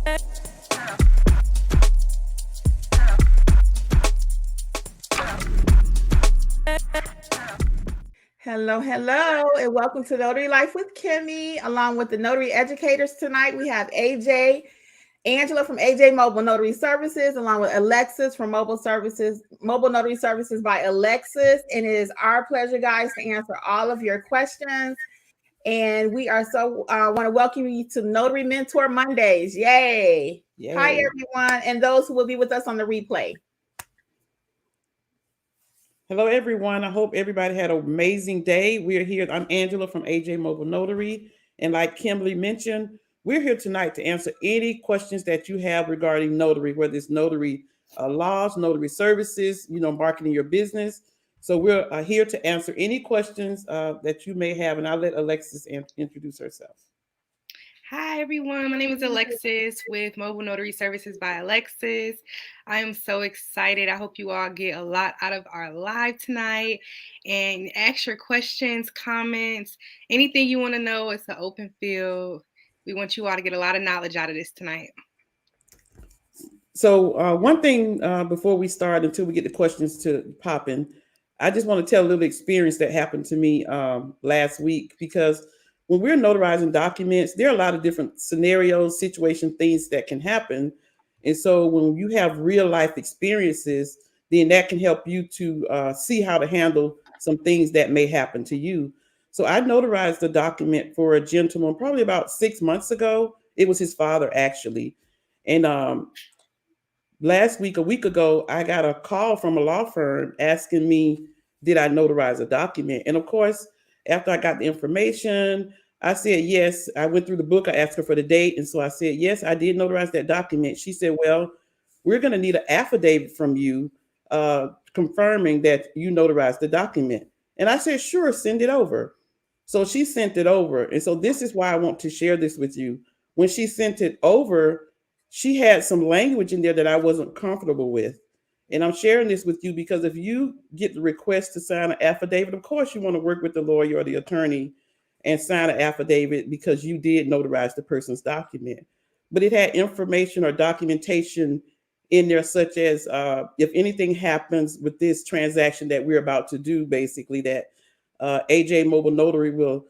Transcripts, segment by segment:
Hello, and welcome to Notary Life with Kimmi. Along with the notary educators tonight, we have Angela from AJ Mobile Notary Services, along with Alexis from Mobile Notary Services by Alexis. And it is our pleasure, guys, to answer all of your questions. And we are want to welcome you to Notary Mentor Mondays. Yay! Hi, everyone, and those who will be with us on the replay. Hello, everyone. I hope everybody had an amazing day. We're here. I'm Angela from AJ Mobile Notary. And like Kimberly mentioned, we're here tonight to answer any questions that you have regarding notary, whether it's notary laws, notary services, marketing your business. So we're here to answer any questions that you may have. And I'll let Alexis introduce herself. Hi, everyone. My name is Alexis with Mobile Notary Services by Alexis. I am so excited. I hope you all get a lot out of our live tonight and ask your questions, comments, anything you want to know. It's an open field. We want you all to get a lot of knowledge out of this tonight. So one thing before we start, until we get the questions to popping, I just want to tell a little experience that happened to me last week, because when we're notarizing documents, there are a lot of different scenarios, situations, things that can happen. And so when you have real life experiences, then that can help you to see how to handle some things that may happen to you. So I notarized a document for a gentleman probably about 6 months ago. It was his father, actually. And last week, a week ago, I got a call from a law firm asking me, did I notarize a document? And of course, after I got the information, I said yes. I went through the book. I asked her for the date. And so I said, yes, I did notarize that document. She said, well, we're going to need an affidavit from you confirming that you notarized the document. And I said, sure, send it over. So she sent it over. And so this is why I want to share this with you. When she sent it over, she had some language in there that I wasn't comfortable with. And I'm sharing this with you because if you get the request to sign an affidavit, of course you want to work with the lawyer or the attorney and sign an affidavit because you did notarize the person's document. But it had information or documentation in there, such as if anything happens with this transaction that we're about to do, basically that AJ Mobile Notary will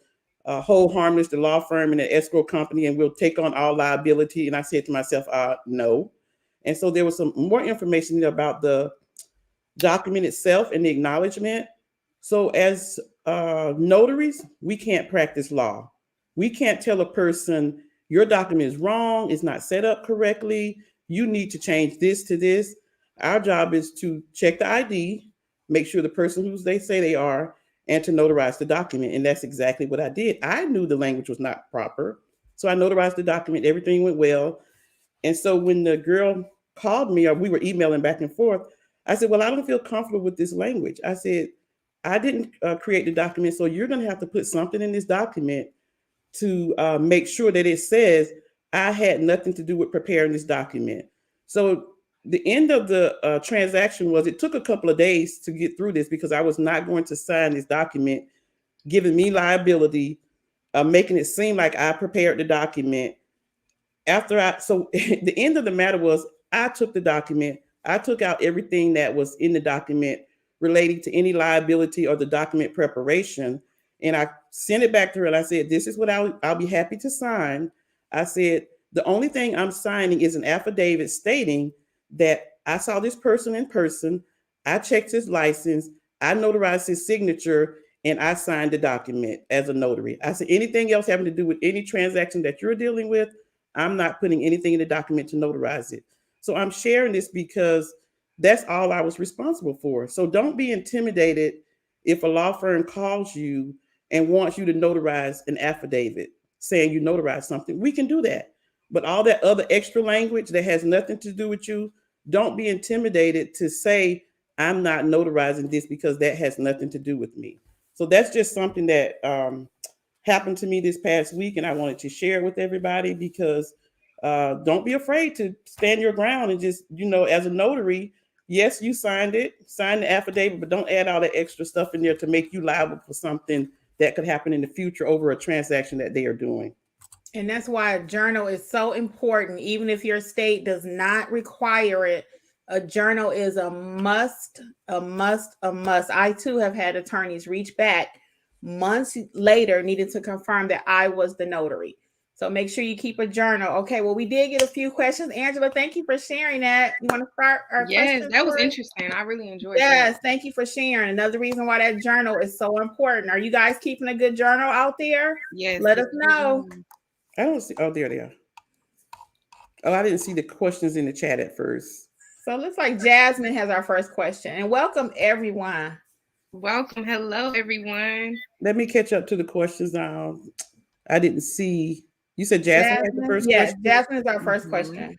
hold harmless the law firm and the escrow company and will take on all liability. And I said to myself, no. And so there was some more information about the document itself and the acknowledgement. So as notaries, we can't practice law. We can't tell a person your document is wrong, it's not set up correctly, you need to change this to this. Our job is to check the ID, make sure the person who they say they are, and to notarize the document. And that's exactly what I did. I knew the language was not proper. So I notarized the document, everything went well. And so when the girl called me, or we were emailing back and forth, I said, well, I don't feel comfortable with this language. I said, I didn't create the document, so you're going to have to put something in this document to make sure that it says I had nothing to do with preparing this document. So the end of the transaction was, it took a couple of days to get through this because I was not going to sign this document, giving me liability, making it seem like I prepared the document. So the end of the matter was, I took the document, I took out everything that was in the document relating to any liability or the document preparation. And I sent it back to her and I said, this is what I'll be happy to sign. I said, the only thing I'm signing is an affidavit stating that I saw this person in person, I checked his license, I notarized his signature, and I signed the document as a notary. I said, anything else having to do with any transaction that you're dealing with, I'm not putting anything in the document to notarize it. So I'm sharing this because that's all I was responsible for. So don't be intimidated if a law firm calls you and wants you to notarize an affidavit saying you notarized something. We can do that. But all that other extra language that has nothing to do with you, don't be intimidated to say, I'm not notarizing this because that has nothing to do with me. So that's just something that happened to me this past week, and I wanted to share it with everybody because don't be afraid to stand your ground and just, as a notary, yes, you signed the affidavit, but don't add all that extra stuff in there to make you liable for something that could happen in the future over a transaction that they are doing. And that's why a journal is so important. Even if your state does not require it, a journal is a must, a must, a must. I too have had attorneys reach back months later needing to confirm that I was the notary. So make sure you keep a journal. Okay, well, we did get a few questions. Angela, thank you for sharing that. You want to start our Yes, questions that was first? interesting. I really enjoyed that. Yes, thank you for sharing. Another reason why that journal is so important. Are you guys keeping a good journal out there? Yes, Let keep us a good know. journal. I don't see. Oh, there they are. Oh, I didn't see the questions in the chat at first. So it looks like Jasmine has our first question. And welcome everyone. Welcome. Hello, everyone. Let me catch up to the questions now. I didn't see. You said Jasmine had the Jasmine, first yes, question? Jasmine is our first Mhm. question.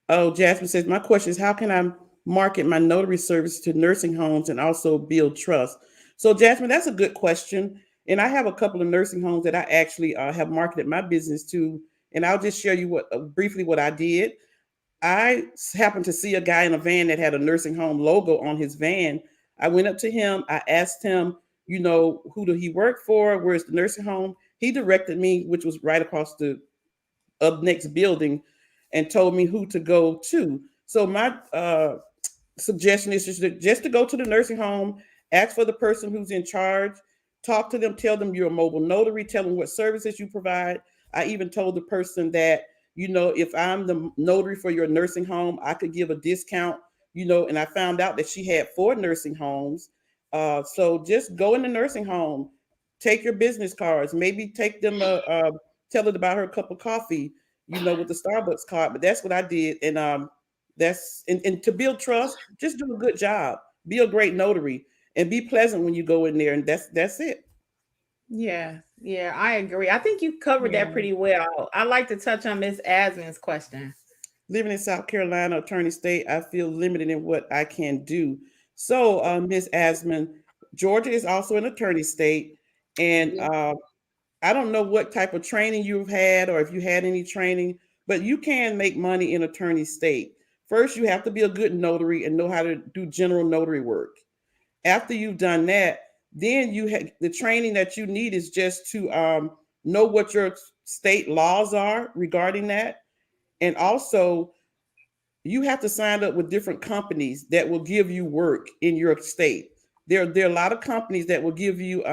Oh, Jasmine says, my question is, how can I market my notary service to nursing homes and also build trust? So, Jasmine, that's a good question. And I have a couple of nursing homes that I actually have marketed my business to. And I'll just share you what briefly what I did. I happened to see a guy in a van that had a nursing home logo on his van. I went up to him. I asked him, who do he work for? Where's the nursing home? He directed me, which was right across the next building, and told me who to go to. So my suggestion is just to go to the nursing home, ask for the person who's in charge, talk to them, tell them you're a mobile notary, tell them what services you provide. I even told the person that, if I'm the notary for your nursing home, I could give a discount, and I found out that she had 4 nursing homes. So just go in the nursing home, take your business cards, maybe take them tell it about her cup of coffee, with the Starbucks card. But that's what I did. And that's and to build trust, just do a good job, be a great notary, and be pleasant when you go in there, and that's it. Yeah, yeah, I agree. I think you covered that Yeah. pretty well. I'd like to touch on Miss Asmin's question. Living in South Carolina, attorney state, I feel limited in what I can do. So, Ms. Asman, Georgia is also an attorney state, and Yeah. I don't know what type of training you've had or if you had any training, but you can make money in attorney state. First, you have to be a good notary and know how to do general notary work. After you've done that, then the training that you need is just to know what your state laws are regarding that, and also you have to sign up with different companies that will give you work in your state. There are a lot of companies that will give you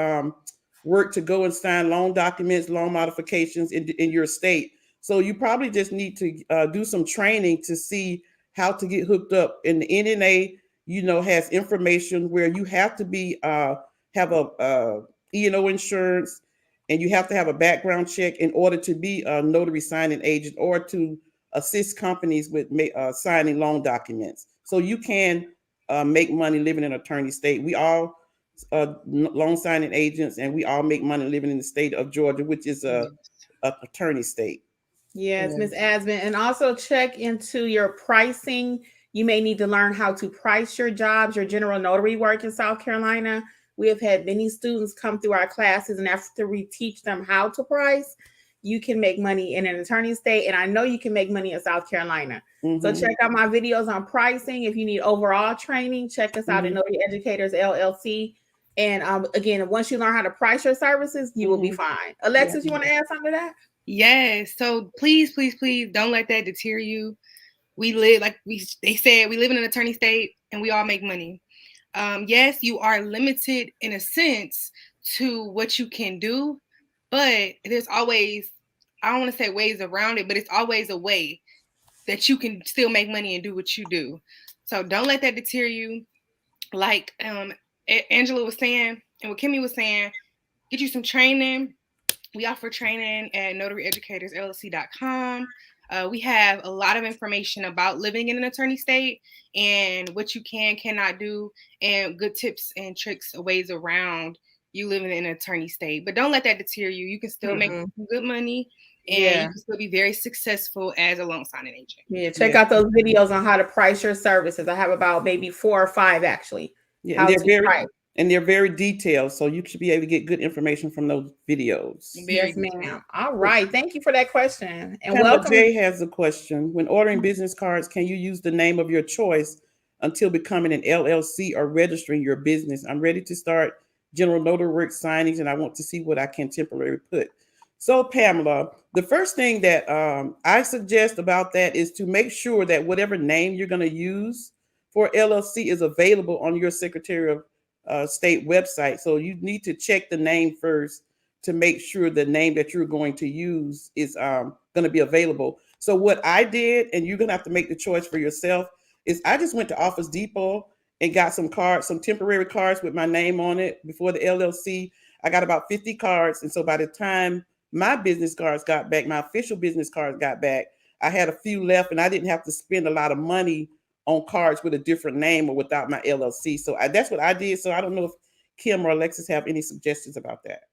work to go and sign loan documents, loan modifications in your state. So you probably just need to do some training to see how to get hooked up. And the NNA, has information where you have to be have a E&O insurance, and you have to have a background check in order to be a notary signing agent or to assist companies with signing loan documents. So you can make money living in an attorney state. We all loan signing agents, and we all make money living in the state of Georgia, which is Yes. a attorney state. Yes, Miss Yes. Asmin. And also check into your pricing. You may need to learn how to price your jobs, your general notary work in South Carolina. We have had many students come through our classes, and after we teach them how to price, you can make money in an attorney state. And I know you can make money in South Carolina. So Mm-hmm. check out my videos on pricing. If you need overall training, check us out at Mm-hmm. Notary Educators LLC. And again, once you learn how to price your services, you will be Mm-hmm. fine. Yeah. Alexis, you want to add something to that? Yes. So please, please, please don't let that deter you. We live like they said, we live in an attorney state and we all make money. Yes, you are limited in a sense to what you can do, but there's always, I don't want to say ways around it, but it's always a way that you can still make money and do what you do. So don't let that deter you. Like Angela was saying and what Kimmi was saying, get you some training. We offer training at notaryeducatorsllc.com. We have a lot of information about living in an attorney state and what you cannot do, and good tips and tricks, ways around you living in an attorney state. But don't let that deter you. You can still make Mm-mm. good money and you Yeah. can still be very successful as a loan signing agent. Yeah. Check Yeah. out those videos on how to price your services. I have about maybe 4 or 5 actually. Yeah. And How they're to very price. detailed, so you should be able to get good information from those videos. Very Yes, detailed. ma'am. All right. Thank you for that question. And Pamela welcome. J has a question. When ordering business cards, can you use the name of your choice until becoming an LLC or registering your business? I'm ready to start general notary work signings, and I want to see what I can temporarily put. So, Pamela, the first thing that I suggest about that is to make sure that whatever name you're going to use for LLC is available on your Secretary of State website. So you need to check the name first to make sure the name that you're going to use is going to be available. So what I did, and you're going to have to make the choice for yourself, is I just went to Office Depot and got some cards, some temporary cards with my name on it before the LLC. I got about 50 cards. And so by the time my business cards got back, my official business cards got back, I had a few left and I didn't have to spend a lot of money on cards with a different name or without my LLC. So that's what I did. So I don't know if Kim or Alexis have any suggestions about that.